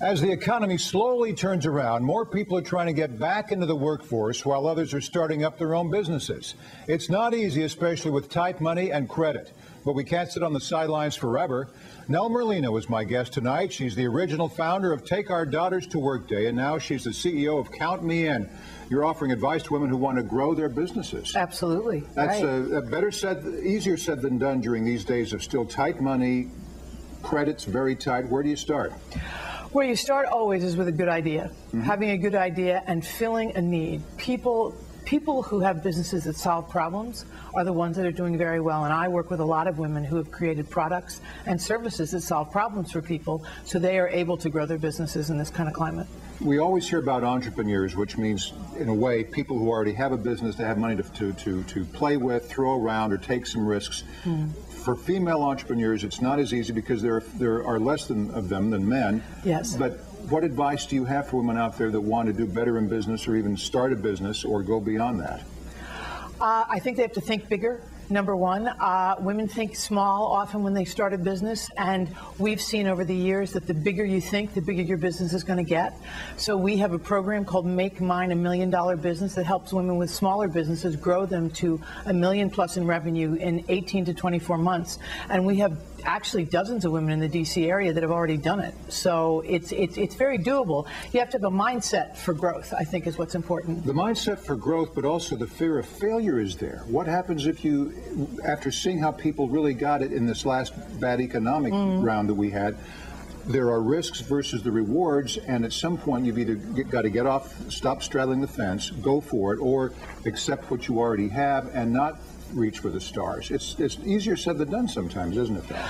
As the economy slowly turns around, more people are trying to get back into the workforce while others are starting up their own businesses. It's not easy, especially with tight money and credit. But we can't sit on the sidelines forever. Nell Merlino is my guest tonight. She's the original founder of Take Our Daughters to Work Day, and now she's the CEO of Count Me In. You're offering advice to women who want to grow their businesses. Absolutely. That's better said, easier said than done during these days of still tight money, credit's very tight. Where do you start? Where you start always is with a good idea. Having a good idea and filling a need. People who have businesses that solve problems are the ones that are doing very well. And I work with a lot of women who have created products and services that solve problems for people, so they are able to grow their businesses in this kind of climate. We always hear about entrepreneurs, which means, in a way, people who already have a business, they have money to play with, throw around, or take some risks. For female entrepreneurs, it's not as easy because there are less of them than men. Yes. But what advice do you have for women out there that want to do better in business or even start a business or go beyond that? I think they have to think bigger. Number one, women think small often when they start a business, and we've seen over the years that the bigger you think, the bigger your business is going to get. So we have a program called Make Mine $1 Million Business that helps women with smaller businesses grow them to $1 million+ in revenue in 18 to 24 months. And we have actually dozens of women in the D.C. area that have already done it. So it's very doable. You have to have a mindset for growth, I think, is what's important. The mindset for growth, but also the fear of failure is there. What happens if you, after seeing how people really got it in this last bad economic round that we had, there are risks versus the rewards, and at some point you've either got to get off, stop straddling the fence, go for it, or accept what you already have and not reach for the stars. It's easier said than done sometimes, isn't it, though?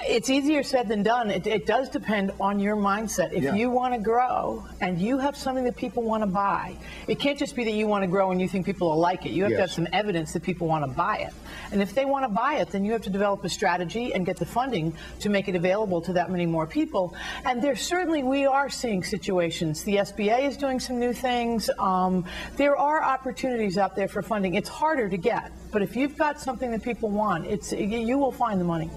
It's easier said than done. It does depend on your mindset. If you want to grow and you have something that people want to buy, it can't just be that you want to grow and you think people will like it. You have to have some evidence that people want to buy it. And if they want to buy it, then you have to develop a strategy and get the funding to make it available to that many more people. And we are seeing situations. The SBA is doing some new things. There are opportunities out there for funding. It's harder to get, but if you've got something that people want, you will find the money.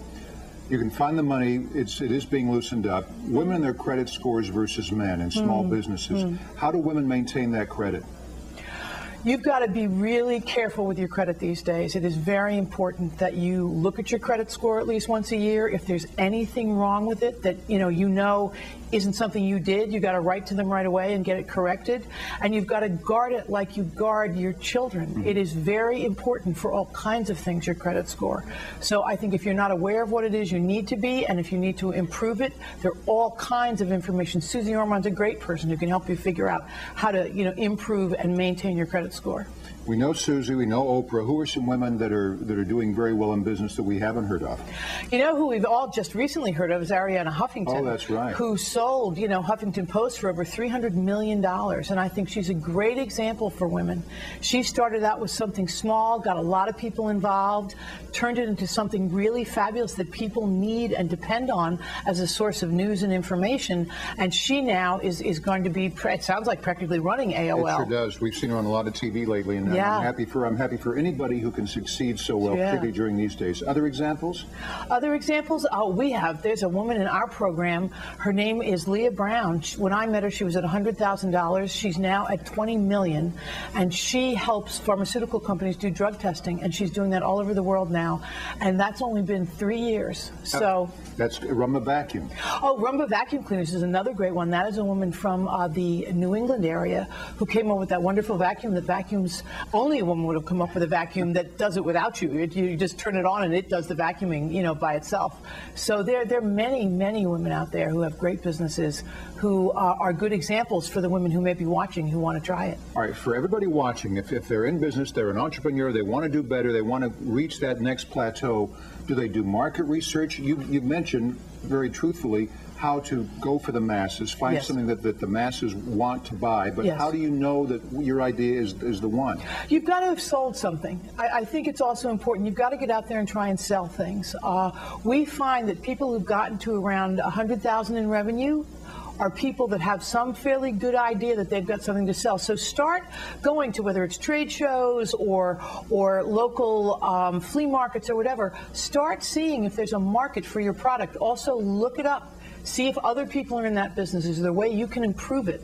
You can find the money. It is being loosened up. Women and their credit scores versus men in small businesses. How do women maintain that credit? You've got to be really careful with your credit these days. It is very important that you look at your credit score at least once a year. If there's anything wrong with it that you know isn't something you did, you got to write to them right away and get it corrected. And you've got to guard it like you guard your children. It is very important for all kinds of things, your credit score. So I think if you're not aware of what it is, you need to be, and if you need to improve it, there are all kinds of information. Susie Orman's a great person who can help you figure out how to improve and maintain your credit score. We know Susie, we know Oprah. Who are some women that are doing very well in business that we haven't heard of? You know who we've all just recently heard of is Arianna Huffington. Oh, that's right. Who sold, Huffington Post for over $300 million. And I think she's a great example for women. She started out with something small, got a lot of people involved, turned it into something really fabulous that people need and depend on as a source of news and information. And she now is going to be, it sounds like, practically running AOL. It sure does. We've seen her on a lot of TV lately, and I'm happy for anybody who can succeed so well, particularly during these days. Other examples? Other examples? There's a woman in our program. Her name is Leah Brown. When I met her, she was at $100,000. She's now at $20 million, and she helps pharmaceutical companies do drug testing, and she's doing that all over the world now. And that's only been 3 years. So that's Rumba Vacuum. Oh, Rumba Vacuum Cleaners is another great one. That is a woman from the New England area who came up with that wonderful vacuum that vacuums. Only a woman would have come up with a vacuum that does it without you. You just turn it on and it does the vacuuming, by itself. So there are many, many women out there who have great businesses who are good examples for the women who may be watching who want to try it. All right, for everybody watching, if they're in business, they're an entrepreneur, they want to do better, they want to reach that next plateau, do they do market research? You mentioned very truthfully how to go for the masses, find something that the masses want to buy, but how do you know that your idea is the one? You've got to have sold something. I think it's also important. You've got to get out there and try and sell things. We find that people who've gotten to around $100,000 in revenue are people that have some fairly good idea that they've got something to sell. So start going to, whether it's trade shows or local flea markets or whatever, start seeing if there's a market for your product. Also look it up. See if other people are in that business. Is there a way you can improve it?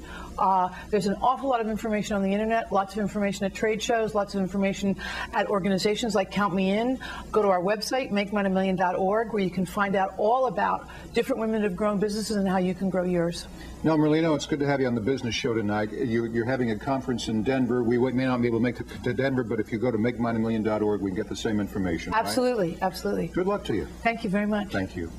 There's an awful lot of information on the internet, lots of information at trade shows, lots of information at organizations like Count Me In. Go to our website, makemoney1million.org, where you can find out all about different women that have grown businesses and how you can grow yours. Nell Merlino, it's good to have you on the business show tonight. You're having a conference in Denver. We may not be able to make it to Denver, but if you go to makemoney1million.org, we can get the same information. Absolutely, right? absolutely. Good luck to you. Thank you very much. Thank you.